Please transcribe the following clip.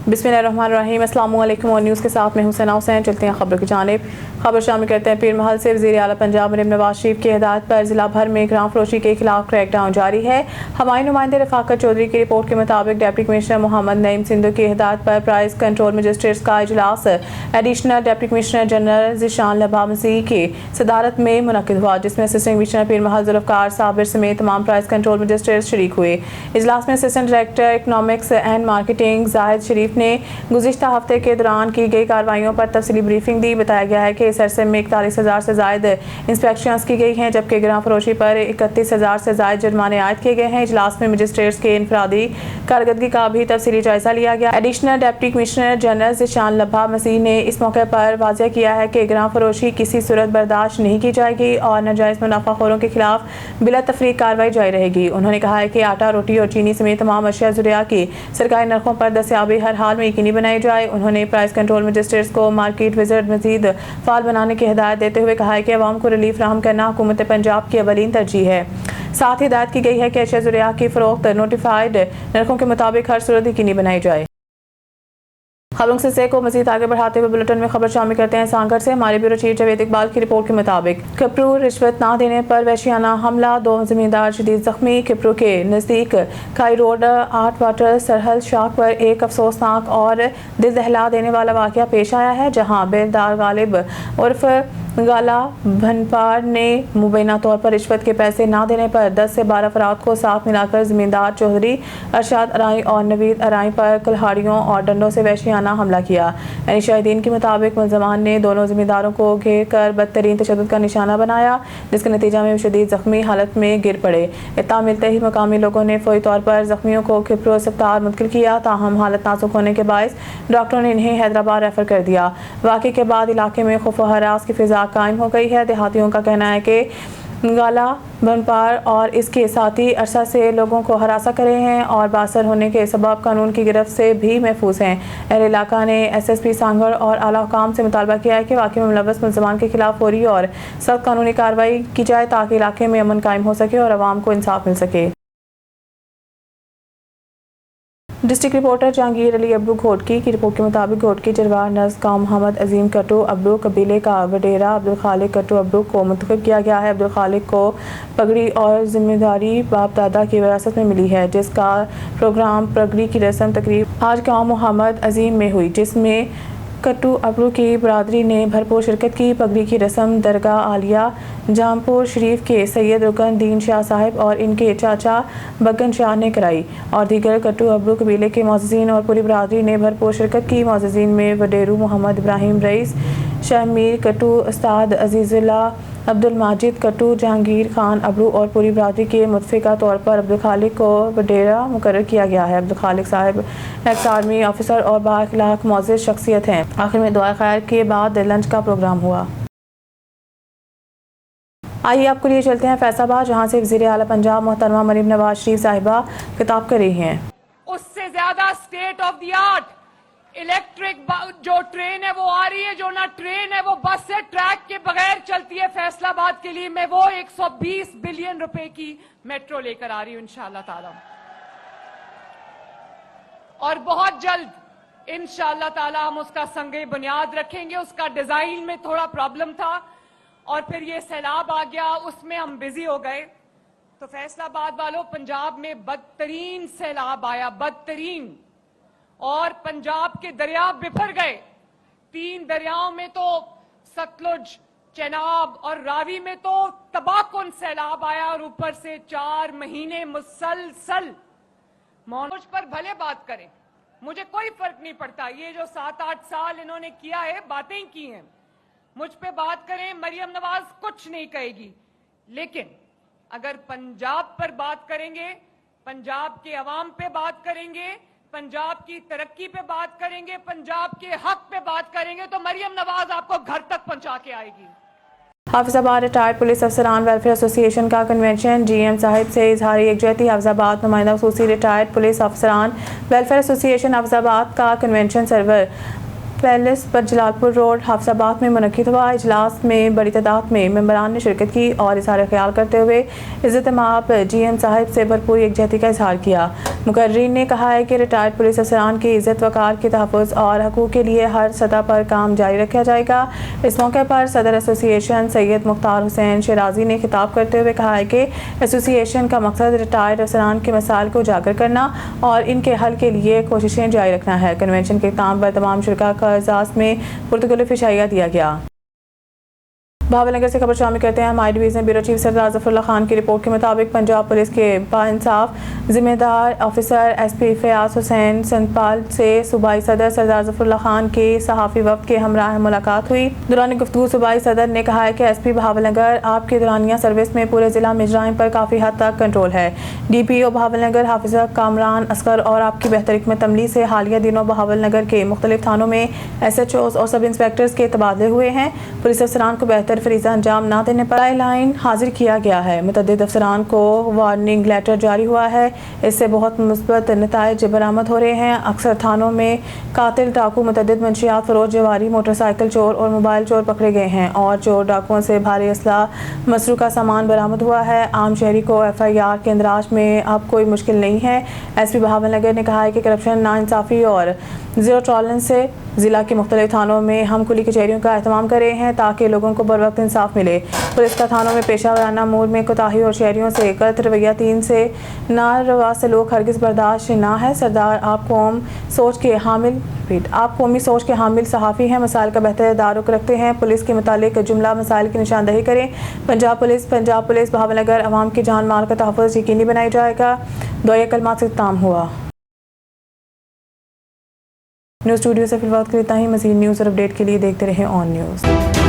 बिस्मिल्लाहिर्रहमानिर्रहीम। अस्सलाम वालेकुम और न्यूज़ के साथ मैं हुसैन हुसैन। चलते हैं खबर की जानिब। खबर शामिल करते हैं। पीर महल से वज़ीर आला पंजाब मरीम नवाज शरीफ की हिदायत पर जिला भर में ग्राम फरोशी के खिलाफ क्रैकडाउन जारी है। हमारी नुमाइंदे रफाकत चौधरी की रिपोर्ट के मुताबिक डिप्टी कमिश्नर मोहम्मद नईम सिंधु की हिदायत पर प्राइस कंट्रोल मजिस्ट्रेट्स का इजलास additional deputy commissioner general Zeeshan लबा मसीह की सदारत में मुनक़िद हुआ, जिसमें असिस्टेंट कमिश्नर पीर महल ज़ुल्फ़कार साबिर समेत तमाम प्राइस कंट्रोल मजिस्ट्रेट्स शरीक हुए। इजलास में assistant director economics and marketing Zahid Sharif ने गुज़िश्ता हफ्ते के दौरान की गई कार्रवाइयों पर तफसीली ब्रीफिंग दी। बताया गया है कि इस अरसे में 41,000 से ज़ायद इंस्पेक्शंस की गई हैं, जबकि ग्राम फरोशी पर 31,000 से ज़ायद जुर्माने आयद किए गए हैं। इजलास में मजिस्ट्रेट्स के इनफरादी कारकर्दगी का भी तफसीली जायजा लिया गया। Additional deputy commissioner general Zeeshan लबा मसीह ने इस मौके पर वाज़ेह किया है कि ग्राम फरोशी किसी सूरत बर्दाश्त नहीं की जाएगी और नाजायज़ मुनाफाखोरों के खिलाफ बिला तफरीक कार्रवाई जारी रहेगी। उन्होंने कहा है कि आटा, रोटी और चीनी समेत तमाम अशिया ज़ुरिया की सरकारी नरखों पर दस्याबी हर हाल में यकीनी बनाई जाए। उन्होंने प्राइस कंट्रोल मजिस्ट्रेट्स को मार्केट विजिट मजीद फाल बनाने की हिदायत देते हुए कहा है कि अवाम को रिलीफ फराहम करना हुकूमत पंजाब की अवलीन तरजीह है। साथ ही हिदायत की गई है कि अशिया ज़ुरिया की फरोख्त नोटिफाइड नरखों के मुताबिक हर सूरत यकीनी बनाई जाए। खबरों से को मजीद आगे बढ़ाते हुए बुलेटिन में खबर शामिल करते हैं सांगड़ से। हमारे ब्यूरो चीफ जावेद इकबाल की रिपोर्ट के मुताबिक खिपरू रिश्वत ना देने पर वहशियाना हमला, 2 जमींदार शदीद जख्मी। खिपरू के नज़दीक खाई रोड 8 वाटर सरहद शाख पर एक अफसोसनाक और दिल दहला देने वाला वाक़या पेश आया है, जहाँ बेलदार गालिब उर्फ गाला भनपार ने मुबैना तौर पर रिश्वत के पैसे ना देने पर 10 से 12 अफराद को साथ मिलाकर जमींदार चौधरी अरशाद अराई और नवीद अराई पर कुल्हाड़ियों और डंडों से वहशियाना हमला किया। यानी शाहिदीन के मुताबिक मुलजमान ने दोनों जमींदारों को घेर कर बदतरीन तशद्दुद का निशाना बनाया, जिसके नतीजा में शदीद जख्मी हालत में गिर पड़े। इत्तला मिलते ही मकामी लोगों ने फौरी तौर पर जख्मियों को खिपरू अस्पताल मुंतकिल किया, ताहम हालत नाजुक होने के बायस डॉक्टरों ने इन्हें हैदराबाद रेफर कर दिया। वाक़े के बाद इलाके में खौफ व हरास की फिजा कायम हो गई है। देहातियों का कहना है कि गाला बनपार और इसके साथी अरसा से लोगों को हरासा करे हैं और बासर होने के सबब कानून की गिरफ्त से भी महफूज हैं। अहले इलाका ने SSP सांगड़ और आला हुकाम से मुतालबा किया है कि वाक़ई में मुलव्वस मुलज़मान के खिलाफ फौरी और सख्त कानूनी कार्रवाई की जाए ताकि इलाके में अमन कायम हो सके और आवाम को इंसाफ मिल सके। District reporter Jahangir Ali Abdu Ghotki की रिपोर्ट के मुताबिक घोटकी जरवार नज़ गाँव मोहम्मद अजीम कट्टू अब्दू कबीले का वडेरा अब्दुल खालिक कट्टू अब्दू को मुंतखब किया गया है। अब्दुल खालिक को पगड़ी और जिम्मेदारी बाप दादा की विरासत में मिली है, जिसका प्रोग्राम पगड़ी की रस्म तकरीब आज गाँव मोहम्मद अजीम में हुई, जिसमें कट्टू अब्दू की बरादरी ने भरपूर शिरकत की। पगड़ी की रस्म दरगाह आलिया जामपुर शरीफ के सैयद रुकन दीन शाह साहिब और इनके चाचा बगन शाह ने कराई और दीगर कट्टू अब्दू कबीले के मोअज़्ज़िन और पूरी बरादरी ने भरपूर शिरकत की। मोअज़्ज़िन में वडेरू मोहम्मद इब्राहिम रईस, शहमीर कट्टू, उस्ताद अजीज़ुल्ला, अब्दुल माजिद कट्टू, जहांगीर खान अब्दू और पूरी बरादरी के मुतफ़िका तौर पर अब्दुल खालिक को वडेरा मुकर्रर किया गया है। अब्दुल खालिक साहब एक्स आर्मी ऑफिसर और बाअखलाक मोअज़्ज़िज़ शख्सियत हैं। आखिर में दुआ खैर के बाद लंच का प्रोग्राम हुआ। आइए आपको लिए चलते हैं फैसलाबाद, जहाँ से वज़ीर आला पंजाब मोहतरमा मरीम नवाज शरीफ साहिबा खिताब कर रही हैं। उससे ज्यादा state of the art electric जो ट्रेन है वो आ रही है, जो ना ट्रेन है वो बस से ट्रैक के बगैर चलती है। फैसलाबाद के लिए मैं वो 120 बिलियन रुपए की मेट्रो लेकर आ रही हूं इंशाअल्लाह ताला, और बहुत जल्द इंशाअल्लाह ताला हम उसका संगे बुनियाद रखेंगे। उसका डिजाइन में थोड़ा प्रॉब्लम था और फिर ये सैलाब आ गया, उसमें हम बिजी हो गए। तो फैसलाबाद वालों, पंजाब में बदतरीन सैलाब आया, बदतरीन, और पंजाब के दरिया बिफर गए। 3 दरियाओं में तो सतलुज, चेनाब और रावी में तो तबाहकुन सैलाब आया और ऊपर से 4 महीने मुसलसल। मुझ पर भले बात करें, मुझे कोई फर्क नहीं पड़ता। ये जो 7-8 साल इन्होंने किया है, बातें की हैं, मुझ पे बात करें, मरियम नवाज कुछ नहीं कहेगी। लेकिन अगर पंजाब पर बात करेंगे, पंजाब के अवाम पे बात करेंगे, पंजाब की तरक्की पे बात करेंगे, पंजाब के हक पे बात करेंगे, तो मरियम नवाज आपको घर तक पहुंचा के आएगी। हाफिजाबाद रिटायर्ड पुलिस अफसरान वेलफेयर एसोसिएशन का कन्वेंशन, GM साहिब से इजहार यकजहती। हाफिजाबाद नुमाइंदा खसूसी रिटायर्ड पुलिस अफसरान वेलफेयर एसोसिएशन हाफिजाबाद का कन्वेंशन सर्वर पैलेस पर जलालपुर रोड हाफिजाबाद में मुनक्किद हुआ इजलास में बड़ी तादाद में मेंबरान ने शिरकत की और इज़हार ख्याल करते हुए इज़्ज़त माब GM साहिब से भरपूर यकजहती का इजहार किया। मुकर्रीन ने कहा है कि रिटायर्ड पुलिस अफसरान की इज़्ज़त वक़ार के तहफ़्फ़ुज़ और हकूक़ के लिए हर सतह पर काम जारी रखा जाएगा। इस मौके पर सदर एसोसिएशन सैयद मुख्तार हुसैन शराजी ने खिताब करते हुए कहा है कि एसोसिएशन का मकसद रिटायर्ड अफसरान के मसाइल को उजागर करना और इनके हल के लिए कोशिशें जारी रखना है। कन्वेंशन के इख्तिताम पर तमाम शुरका का एजाज़ में पुर्तगाली फिशाइया दिया गया। भावलनगर से खबर शामिल करते हैं। हमारी डिवीज़न ब्यूरो चीफ सरदार ज़फ़रुल्लाह खान की रिपोर्ट के मुताबिक पंजाब पुलिस के बाइंसाफ जिम्मेदार ऑफिसर SP फयाज हुसैन संतपाल से सूबाई सदर सरदार ज़फ़रुल्लाह खान के सहाफ़ी वफ़द के हमरा मुलाकात हुई। दौरान गुफ्तगू सूबाई सदर ने कहा है कि SP भावलनगर आपकी दौरानिया सर्विस में पूरे ज़िला में जराइम पर काफ़ी हद तक कंट्रोल है। DPO भावलनगर हाफिज़ कामरान असगर और आपकी बेहतरी में तमली से हालिया दिनों भावलनगर के मुख्तलिफ थानों में SHOs और सब इंस्पेक्टर्स के तबादले हुए हैं। पुलिस अफसरान को बेहतर फरीज़ा अंजाम न देने पर लाइन हाजिर किया गया है। मुतअद्दिद अफसरान को वार्निंग लेटर जारी हुआ है। इससे बहुत मुस्बत नताइज बरामद हो रहे हैं। अक्सर थानों में कातिल डाकू मुतअद्दिद मंशियात फरोज जवारी मोटरसाइकिल चोर और मोबाइल चोर पकड़े गए हैं और चोर डाकुओं से भारी असला मसरूका सामान बरामद हुआ है। आम शहरी को FIR के इंदराज में अब कोई मुश्किल नहीं है। SP भावलनगर ने कहा है कि करप्शन, नाइंसाफ़ी और ज़ीरो टॉलरेंस से ज़िला के मुख्तलिफ थानों में हम कुली कचहरियों का एहतमाम कर रहे हैं ताकि लोगों को बर वक्त इंसाफ मिले। पुलिस का थानों में पेशा वराना मूड में कोताही और शहरियों से गलत रवैया 3 से नारवा सलूक हरगिज़ बर्दाश्त ना है। सरदार आप कौमी सोच के हामिल सहाफ़ी हैं, मसाइल का बेहतर दारुक रखते हैं। पुलिस के मुतालिक जुमला मसाइल की निशानदही करें। पंजाब पुलिस भावलनगर अवाम की जान माल का तहफ़्फ़ुज़ यकीनी बनाया जाएगा। दुआ कलमात से इख्तिताम हुआ। न्यूज़ स्टूडियो से फिलहाल इतना ही। मज़ीद न्यूज़ और अपडेट के लिए देखते रहें ऑन न्यूज़।